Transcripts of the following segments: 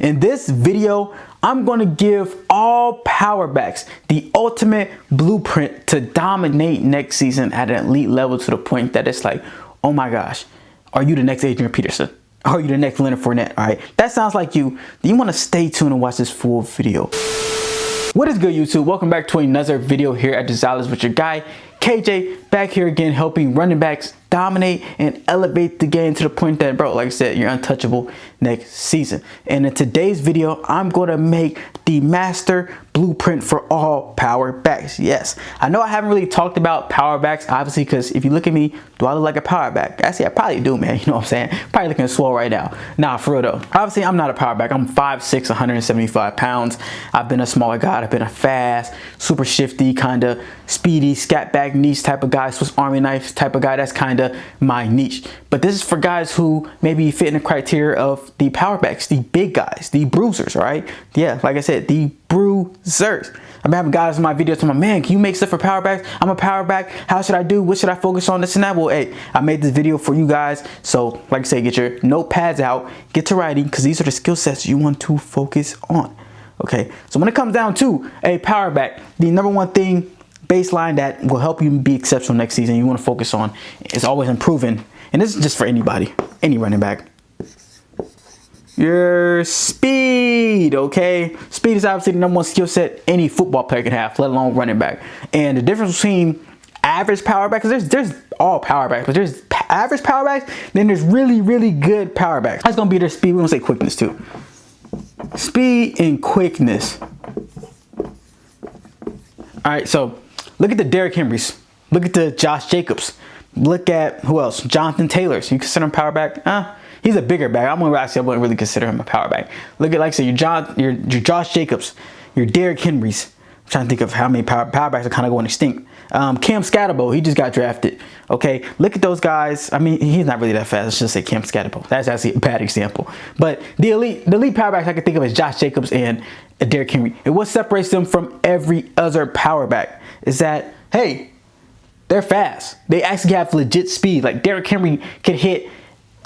In this video, I'm going to give all power backs the ultimate blueprint to dominate next season at an elite level, to the point that it's like, oh my gosh, are you the next Adrian Peterson? Are you the next Leonard Fournette? All right, that sounds like you. You want to stay tuned and watch this full video. What is good, YouTube? Welcome back to another video here at desireLess with your guy KJ, back here again, helping running backs dominate and elevate the game to the point that, bro, like I said, you're untouchable next season. And in today's video, I'm going to make the master blueprint for all power backs. Yes, I know I haven't really talked about power backs, obviously, because if you look at me, do I look like a power back? Actually, I probably do, man. You know what I'm saying? Probably looking swole right now. Nah, for real though. Obviously, I'm not a power back. I'm 5'6", 175 pounds. I've been a smaller guy. I've been a fast, super shifty, kind of speedy, scat back niche type of guy, Swiss Army knife type of guy. That's kind of my niche. But this is for guys who maybe fit in the criteria of the power backs, the big guys, the bruisers, all right? Yeah, like I said, the bruisers. I've been having guys in my videos telling me, man, can you make stuff for power backs? I'm a power back. How should I do? What should I focus on? This and that. Well, hey, I made this video for you guys. So like I say, get your notepads out, get to writing, because these are the skill sets you want to focus on. Okay, so when it comes down to a power back, the number one thing, baseline that will help you be exceptional next season, you want to focus on, is always improving. And this is just for anybody, any running back. Your speed, okay? Speed is obviously the number one skill set any football player can have, let alone running back. And the difference between average power backs, there's all power backs, but there's average power backs, then there's really good power backs. That's gonna be their speed. We're gonna say quickness too. Speed and quickness. All right, so look at the Derrick Henrys. Look at the Josh Jacobs. Look at who else? Jonathan Taylor. So you consider him power back? He's a bigger back. I wouldn't really consider him a power back. Look at, like I said, your Josh Jacobs, your Derrick Henrys. I'm trying to think of how many power backs are kind of going extinct. Cam Scatterbo, he just got drafted. Okay, look at those guys. I mean, he's not really that fast. Let's just say Cam Scatterbo. That's actually a bad example. But the elite power backs I can think of is Josh Jacobs and Derrick Henry. And what separates them from every other power back is that, hey, they're fast. They actually have legit speed. Like Derrick Henry can hit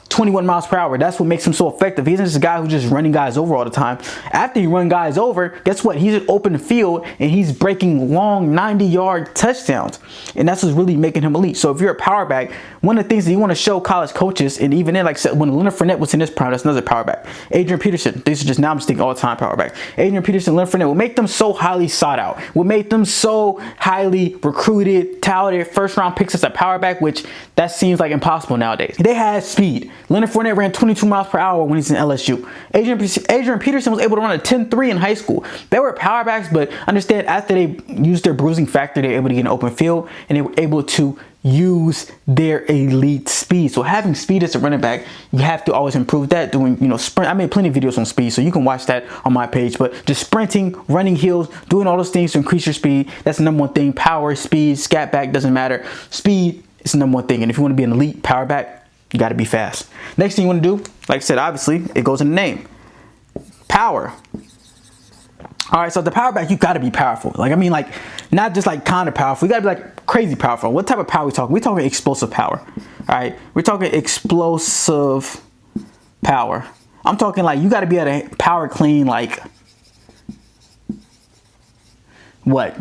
21 miles per hour. That's what makes him so effective. He isn't just a guy who's just running guys over all the time. After you run guys over, guess what? He's in open field and he's breaking long 90-yard touchdowns. And that's what's really making him elite. So if you're a power back, one of the things that you want to show college coaches, and even then, like I said, when Leonard Fournette was in his prime, that's another power back. Adrian Peterson, these are just, now I'm just thinking all-time power back. Adrian Peterson, Leonard Fournette, what make them so highly sought out? What made them so highly recruited, touted, first-round picks as a power back, which that seems like impossible nowadays. They had speed. Leonard Fournette ran 22 miles per hour when he's in LSU. Adrian Peterson was able to run a 10.3 in high school. They were power backs, but understand, after they used their bruising factor, they were able to get an open field, and they were able to use their elite speed. So having speed as a running back, you have to always improve that, doing, you know, sprint. I made plenty of videos on speed, so you can watch that on my page. But just sprinting, running hills, doing all those things to increase your speed, that's the number one thing. Power, speed, scat back, doesn't matter. Speed is the number one thing. And if you want to be an elite power back, you got to be fast. Next thing you want to do, like I said, obviously, it goes in the name. Power. All right, so the power back, you got to be powerful. Like, I mean, like, not just like kind of powerful. You got to be like crazy powerful. What type of power we talking? We're talking explosive power. All right, we're talking explosive power. I'm talking like you got to be able to power clean like what?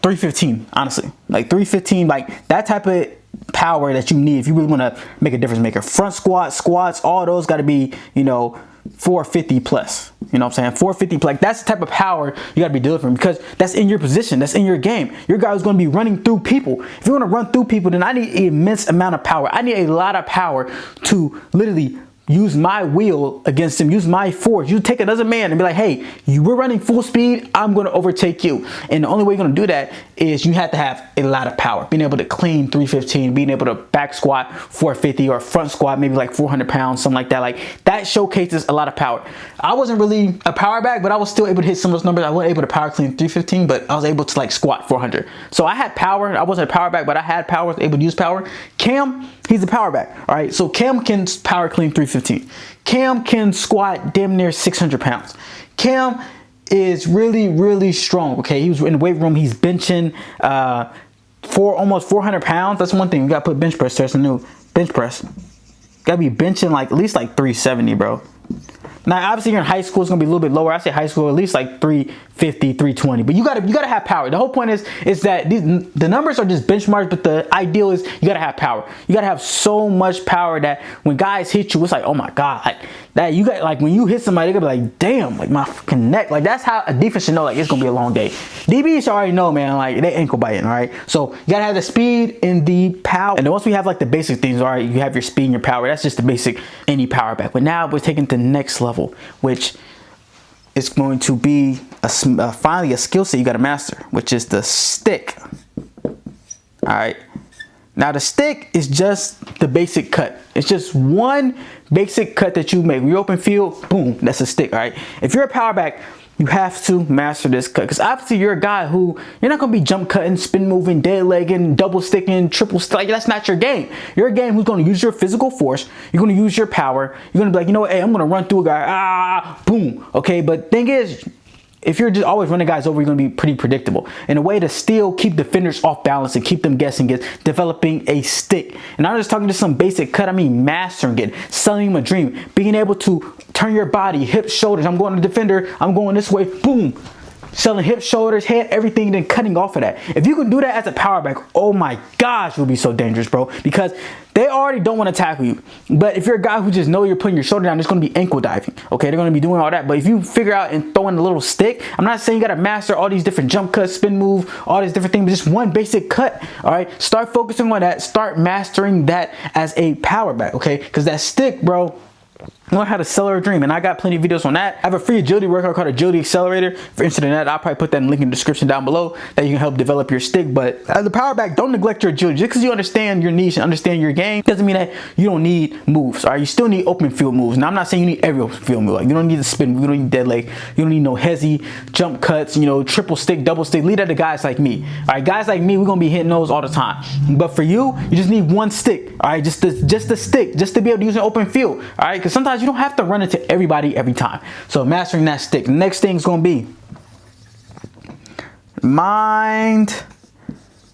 315, honestly. Like 315, like that type of power that you need if you really want to make a difference maker. Front squats, all those got to be, you know, 450 plus. You know what I'm saying? 450 plus. Like, that's the type of power you got to be delivering, because that's in your position. That's in your game. Your guy is going to be running through people. If you want to run through people, then I need an immense amount of power. I need a lot of power to literally use my will against him, use my force. You take another man and be like, hey, we're running full speed, I'm going to overtake you. And the only way you're going to do that is you have to have a lot of power. Being able to clean 315, being able to back squat 450, or front squat maybe like 400 pounds, something like that. Like, that showcases a lot of power. I wasn't really a power back, but I was still able to hit some of those numbers. I wasn't able to power clean 315, but I was able to like squat 400. So I had power. I wasn't a power back, but I had power, was able to use power. Cam, he's a power back. All right, so Cam can power clean 315. Cam can squat damn near 600 pounds. Cam is really strong. Okay, he was in the weight room. He's benching almost 400 pounds. That's one thing. You got to put bench press. There's a new bench press. Got to be benching like at least like 370, bro. Now, obviously, you're in high school, it's gonna be a little bit lower. I say high school, at least like 350, 320. But you gotta have power. The whole point is that the numbers are just benchmarks, but the ideal is you gotta have power. You gotta have so much power that when guys hit you, it's like, oh my God, like that. You got like when you hit somebody, they're gonna be like, damn, like my fucking neck. Like that's how a defense should know, like it's gonna be a long day. DBs already know, man, like they ankle biting, all right? So you gotta have the speed and the power. And then once we have like the basic things, all right, you have your speed and your power. That's just the basic any power back. But now we're taking to the next level, which is going to be finally a skill set you got to master, which is the stick. All right, now the stick is just the basic cut. It's just one basic cut that you make. When you open field, boom, that's a stick. All right, if you're a power back, you have to master this cut, because obviously you're a guy who you're not going to be jump cutting, spin moving, dead legging, double sticking, triple stick. Like, that's not your game. You're a game who's going to use your physical force. You're going to use your power. You're going to be like, you know what? Hey, I'm going to run through a guy. Boom. Okay. But thing is, if you're just always running guys over, you're going to be pretty predictable. And a way to still keep defenders off balance and keep them guessing is developing a stick. And I'm not just talking to some basic cut. I mean mastering it, selling them a dream, being able to turn your body, hips, shoulders. I'm going to defender. I'm going this way. Boom. Selling hips, shoulders, head, everything, then cutting off of that. If you can do that as a power back, oh my gosh, you'll be so dangerous, bro. Because they already don't want to tackle you. But if you're a guy who just know you're putting your shoulder down, it's going to be ankle diving. Okay, they're going to be doing all that. But if you figure out and throw in a little stick, I'm not saying you got to master all these different jump cuts, spin move, all these different things, but just one basic cut. All right, start focusing on that. Start mastering that as a power back. Okay, because that stick, bro, learn how to sell a dream, and I got plenty of videos on that. I have a free agility workout called Agility Accelerator. If you're interested in that, I'll probably put that in the link in the description down below that you can help develop your stick. But as a power back, don't neglect your agility. Just because you understand your niche and understand your game doesn't mean that you don't need moves. All right, you still need open field moves. Now, I'm not saying you need every open field move. Like, you don't need the spin, you don't need dead leg, you don't need no hezzy jump cuts, you know, triple stick, double stick. Leave that to guys like me. All right, guys like me, we're gonna be hitting those all the time. But for you, you just need one stick. All right, just the stick, just to be able to use an open field. All right, because sometimes you don't have to run into everybody every time. So mastering that stick. The next thing is going to be mind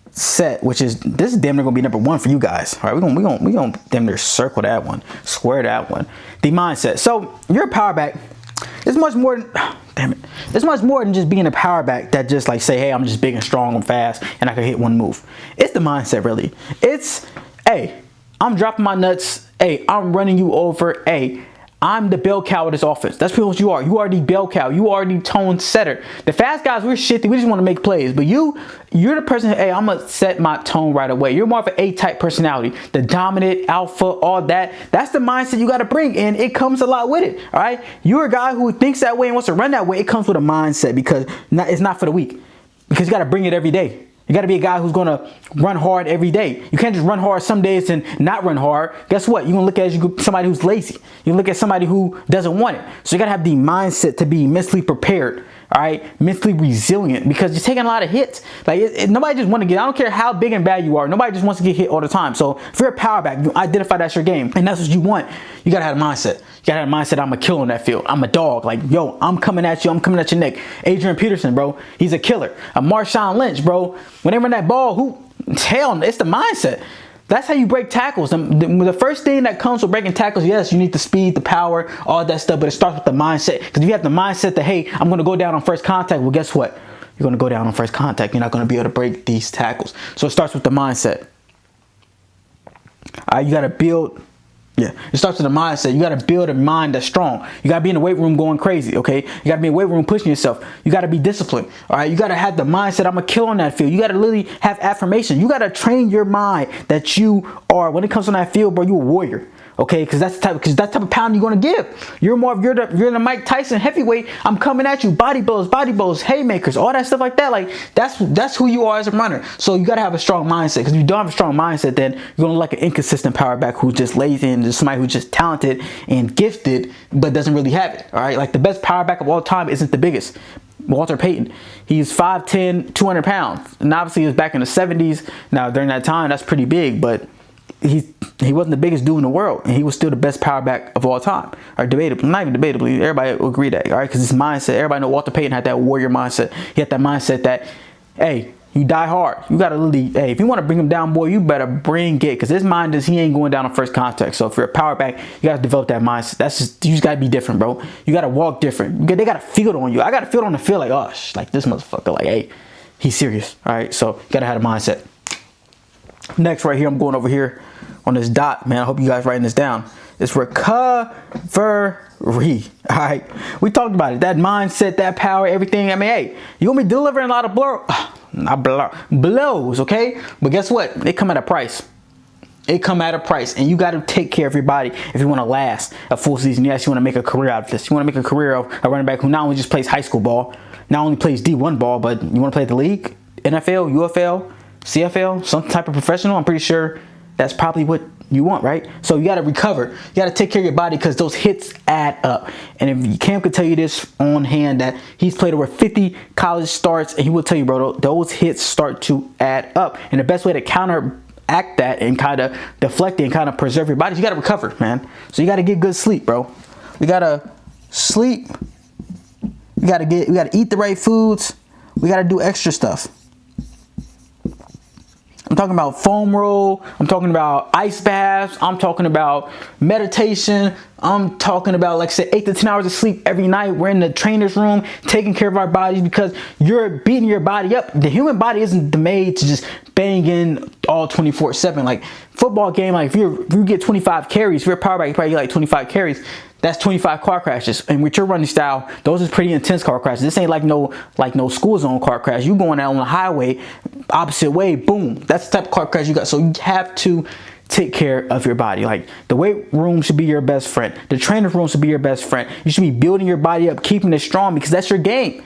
set, which is, this is damn near going to be number one for you guys. All right, we're going to damn near circle that one, square that one. The mindset. So you're a power back. It's much more than, damn it. It's much more than just being a power back that just like say, hey, I'm just big and strong and fast and I can hit one move. It's the mindset, really. It's, hey, I'm dropping my nuts. Hey, I'm running you over. Hey, I'm the bell cow of this offense. That's pretty much what you are. You are the bell cow. You are the tone setter. The fast guys, we're shitty. We just want to make plays. But you're the person, hey, I'm going to set my tone right away. You're more of an A-type personality. The dominant, alpha, all that. That's the mindset you got to bring. And it comes a lot with it. All right. You're a guy who thinks that way and wants to run that way. It comes with a mindset because it's not for the weak. Because you got to bring it every day. You got to be a guy who's going to run hard every day. You can't just run hard some days and not run hard. Guess what? You're going to look at somebody who's lazy. You look at somebody who doesn't want it. So you got to have the mindset to be mentally prepared. All right, mentally resilient, because you're taking a lot of hits. Like nobody just want to get, I don't care how big and bad you are. Nobody just wants to get hit all the time. So if you're a power back, you identify that's your game and that's what you want. You got to have a mindset. You got to have a mindset. I'm a killer on that field. I'm a dog. Like, yo, I'm coming at you. I'm coming at your neck. Adrian Peterson, bro. He's a killer. A Marshawn Lynch, bro. When they run that ball, hell, it's the mindset. That's how you break tackles. The first thing that comes with breaking tackles, yes, you need the speed, the power, all that stuff, but it starts with the mindset. Because if you have the mindset that, hey, I'm going to go down on first contact, well, guess what? You're going to go down on first contact. You're not going to be able to break these tackles. So it starts with the mindset. All right, you got to build. Yeah, it starts with the mindset. You got to build a mind that's strong. You got to be in the weight room going crazy, okay? You got to be in the weight room pushing yourself. You got to be disciplined, all right? You got to have the mindset, I'm a killer on that field. You got to literally have affirmation. You got to train your mind that you are, when it comes on that field, bro, you're a warrior. Okay, because that's the type of pound you're gonna give. You're the Mike Tyson heavyweight. I'm coming at you, body blows, haymakers, all that stuff like that. Like that's who you are as a runner. So you gotta have a strong mindset. Because if you don't have a strong mindset, then you're gonna look like an inconsistent power back who's just lazy and just somebody who's just talented and gifted but doesn't really have it. All right, like the best power back of all time isn't the biggest. Walter Payton, he's 5'10", 200 pounds, and obviously he was back in the 70s. Now during that time, that's pretty big, but he wasn't the biggest dude in the world, and he was still the best power back of all time. Or debatably, not even debatably, everybody will agree that, all right? Because his mindset, everybody know Walter Payton had that warrior mindset. He had that mindset that, hey, You die hard. You gotta really, hey, if you want to bring him down, boy, you better bring it, because his mind is he ain't going down on first contact. So if you're a power back, you gotta develop that mindset. That's just, you just gotta be different, bro. You gotta walk different. They gotta feel it on you. I gotta feel it on the field, like, oh, like this motherfucker, like, hey, he's serious. All right, so you gotta have a mindset. Next, right here, I'm going over here on this dot, man. I hope you guys writing this down. It's recovery. All right, we talked about it. That mindset, that power, everything. I mean, hey, you gonna be delivering a lot of blows, okay? But guess what? They come at a price. It come at a price, and you got to take care of your body if you want to last a full season. Yes, you want to make a career out of this. You want to make a career of a running back who not only just plays high school ball, not only plays D1 ball, but you want to play at the league, NFL, UFL, CFL, some type of professional. I'm pretty sure that's probably what you want, right? So you got to recover. You got to take care of your body, because those hits add up. And if Cam could tell you this on hand, that he's played over 50 college starts, and he will tell you, bro, those hits start to add up. And the best way to counteract that and kind of deflect it and kind of preserve your body, you got to recover, man. So you got to get good sleep, bro. We got to sleep. We got to eat the right foods. We got to do extra stuff. I'm talking about foam roll. I'm talking about ice baths. I'm talking about meditation. I'm talking about, like I said, 8 to 10 hours of sleep every night. We're in the trainer's room taking care of our bodies, because you're beating your body up. The human body isn't made to just bang in all 24/7. Like football game, like if you get 25 carries, if you're a power back, you probably get like 25 carries. That's 25 car crashes. And with your running style, those is pretty intense car crashes. This ain't like no school zone car crash. You going out on the highway, opposite way, boom. That's the type of car crash you got. So you have to take care of your body. Like the weight room should be your best friend. The trainer's room should be your best friend. You should be building your body up, keeping it strong, because that's your game.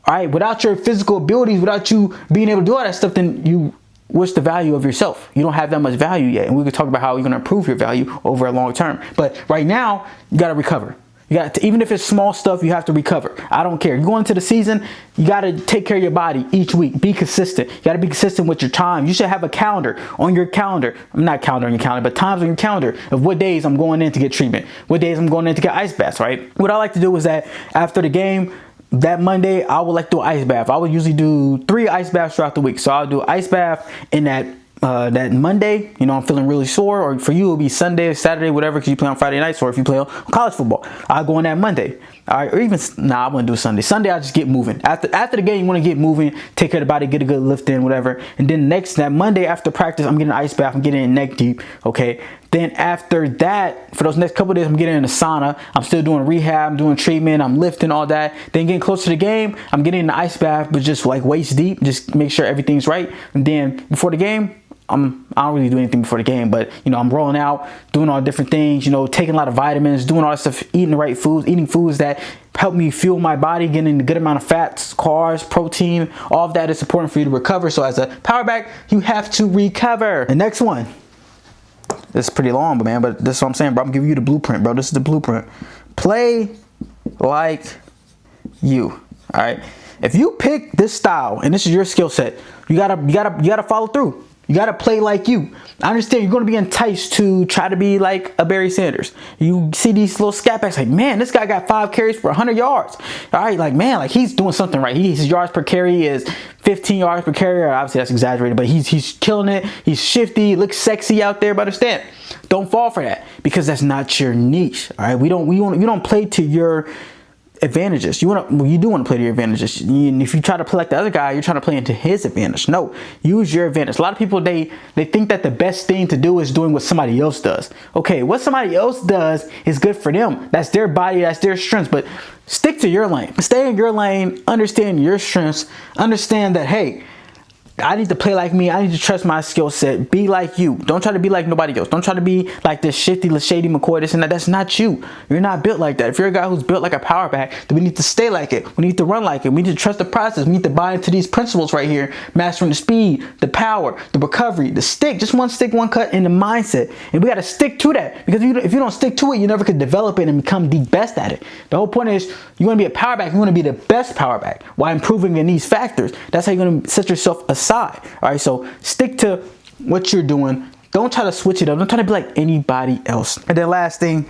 All right. Without your physical abilities, without you being able to do all that stuff, then what's the value of yourself? You don't have that much value yet. And we could talk about how you're going to improve your value over a long term. But right now, you got to recover. You got to, even if it's small stuff, you have to recover. I don't care. You're going into the season, you got to take care of your body each week. Be consistent. You got to be consistent with your time. You should have a calendar on your calendar. I'm not calendar on your calendar, but times on your calendar of what days I'm going in to get treatment, what days I'm going in to get ice baths, right? What I like to do is that after the game, that Monday, I would like to do an ice bath. I would usually do 3 ice baths throughout the week. So I'll do an ice bath in that Monday, you know, I'm feeling really sore, or for you it'll be Sunday or Saturday, whatever, because you play on Friday nights, or if you play on college football, I'll go on that Monday. All right, or even, I wouldn't do Sunday. Sunday, I just get moving. After the game, you want to get moving, take care of the body, get a good lift in, whatever. And then that Monday after practice, I'm getting an ice bath, I'm getting in neck deep, okay? Then after that, for those next couple of days, I'm getting in the sauna. I'm still doing rehab, I'm doing treatment, I'm lifting, all that. Then getting close to the game, I'm getting in the ice bath, but just like waist deep, just make sure everything's right. And then before the game, I don't really do anything before the game, but you know, I'm rolling out, doing all different things, you know, taking a lot of vitamins, doing all that stuff, eating the right foods, eating foods that help me fuel my body, getting a good amount of fats, carbs, protein. All of that is important for you to recover. So as a power back, you have to recover. The next one, this is pretty long, but this is what I'm saying, bro. I'm giving you the blueprint, bro. This is the blueprint. Play like you. All right. If you pick this style and this is your skill set, you gotta follow through. You got to play like you. I understand you're going to be enticed to try to be like a Barry Sanders. You see these little scat backs like, man, this guy got 5 carries for 100 yards. All right, like, man, like he's doing something right. His yards per carry is 15 yards per carry. Obviously, that's exaggerated, but he's killing it. He's shifty, looks sexy out there. But understand, don't fall for that, because that's not your niche. All right, you don't play to your advantages. You do want to play to your advantages. And if you try to play like the other guy, you're trying to play into his advantage. No, use your advantage. A lot of people, they think that the best thing to do is doing what somebody else does. Okay, what somebody else does is good for them. That's their body, that's their strengths. But stick to your lane. Stay in your lane. Understand your strengths. Understand that, hey, I need to play like me. I need to trust my skill set. Be like you. Don't try to be like nobody else. Don't try to be like this shifty, shady McCoy, this and that. That's not you. You're not built like that. If you're a guy who's built like a power back, then we need to stay like it. We need to run like it. We need to trust the process. We need to buy into these principles right here. Mastering the speed, the power, the recovery, the stick. Just one stick, one cut, and the mindset. And we got to stick to that. Because if you don't stick to it, you never could develop it and become the best at it. The whole point is, you want to be a power back. You want to be the best power back while improving in these factors. That's how you're going to set yourself aside. All right, so stick to what you're doing. Don't try to switch it up. Don't try to be like anybody else. And then last thing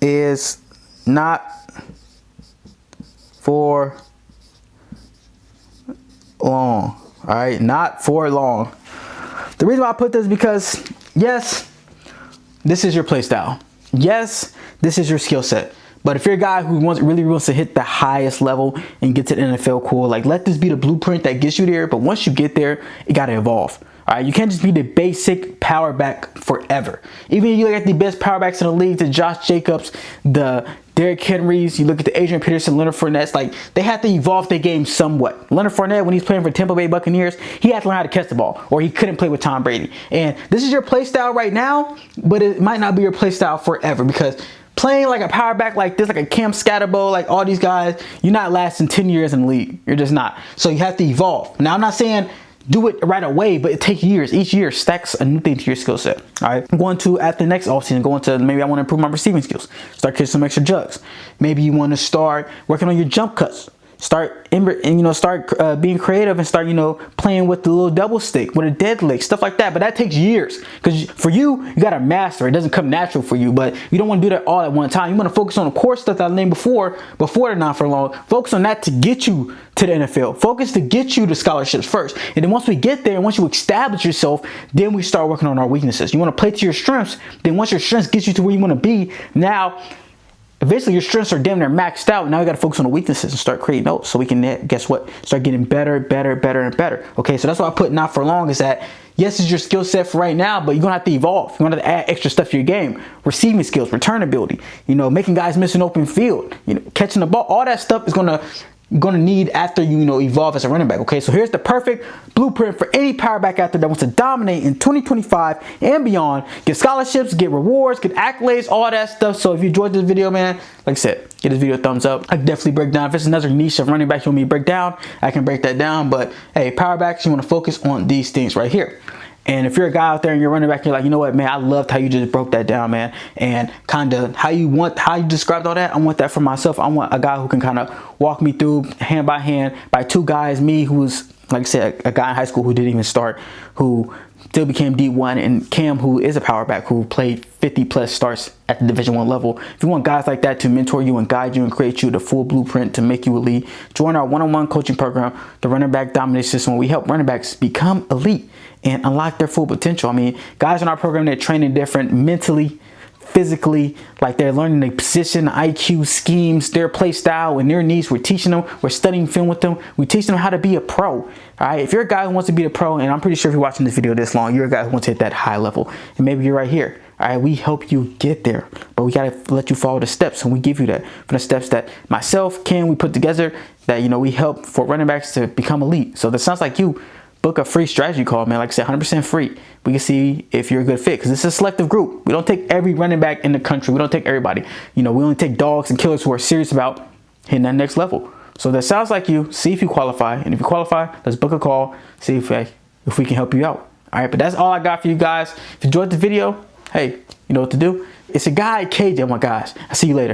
is not for long. All right, not for long. The reason why I put this is because, yes, this is your play style. Yes, this is your skill set. But if you're a guy who really wants to hit the highest level and get to the NFL, cool. Like, let this be the blueprint that gets you there. But once you get there, it got to evolve. All right, you can't just be the basic power back forever. Even if you look at the best power backs in the league, the Josh Jacobs, the Derrick Henrys, you look at the Adrian Peterson, Leonard Fournette, like, they have to evolve their game somewhat. Leonard Fournette, when he's playing for Tampa Bay Buccaneers, he had to learn how to catch the ball, or he couldn't play with Tom Brady. And this is your play style right now, but it might not be your play style forever, because playing like a power back like this, like a Cam Scatterbo, like all these guys, you're not lasting 10 years in the league. You're just not. So you have to evolve. Now, I'm not saying do it right away, but it takes years. Each year stacks a new thing to your skill set. All right. I'm going to, at the next offseason, going to, maybe I want to improve my receiving skills. Start catching some extra jugs. Maybe you want to start working on your jump cuts. Start being creative and start, playing with the little double stick, with a dead leg, stuff like that. But that takes years, because for you got to master. It doesn't come natural for you, but you don't want to do that all at one time. You want to focus on the core stuff that I named before the not for long. Focus on that to get you to the NFL. Focus to get you to scholarships first. And then once we get there, once you establish yourself, then we start working on our weaknesses. You want to play to your strengths. Then once your strengths get you to where you want to be, now eventually your strengths are damn near maxed out. Now we got to focus on the weaknesses and start creating notes so we can, guess what, start getting better and better. Okay, so that's why I put not for long, is that yes, it's your skill set for right now, but you're gonna have to evolve. You're gonna have to add extra stuff to your game. Receiving skills, return ability, making guys miss an open field, catching the ball, all that stuff is gonna need after you evolve as a running back. Okay, so here's the perfect blueprint for any power back out there that wants to dominate in 2025 and beyond. Get scholarships, get rewards, get accolades, all that stuff. So if you enjoyed this video, man, like I said, give this video a thumbs up. I can definitely break down, if it's another niche of running back you want me to break down, I can break that down. But hey, power backs, you want to focus on these things right here. And if you're a guy out there and you're running back, you're like, you know what, man, I loved how you just broke that down, man. And kind of how you described all that. I want that for myself. I want a guy who can kind of walk me through hand by two guys, me, who was, like I said, a guy in high school who didn't even start, who still became D1, and Cam, who is a power back, who played 50 plus starts at the Division I level. If you want guys like that to mentor you and guide you and create you the full blueprint to make you elite, join our one-on-one coaching program, the Running Back Domination System, where we help running backs become elite and unlock their full potential. I mean, guys in our program, they're training different mentally, physically, like they're learning the position, IQ, schemes, their play style, and their needs. We're teaching them, we're studying film with them, we teach them how to be a pro. All right, if you're a guy who wants to be a pro, and I'm pretty sure if you're watching this video this long, you're a guy who wants to hit that high level, and maybe you're right here. All right, we help you get there, but we gotta let you follow the steps, and we give you that from the steps that myself, Ken, we put together, that we help for running backs to become elite. So that sounds like you. Book a free strategy call, man. Like I said, 100% free. We can see if you're a good fit, because this is a selective group. We don't take every running back in the country. We don't take everybody. We only take dogs and killers who are serious about hitting that next level. So that sounds like you. See if you qualify, and if you qualify, let's book a call. See if we can help you out. All right, but that's all I got for you guys. If you enjoyed the video, hey, you know what to do. It's a guy, KJ, my guys. I'll see you later.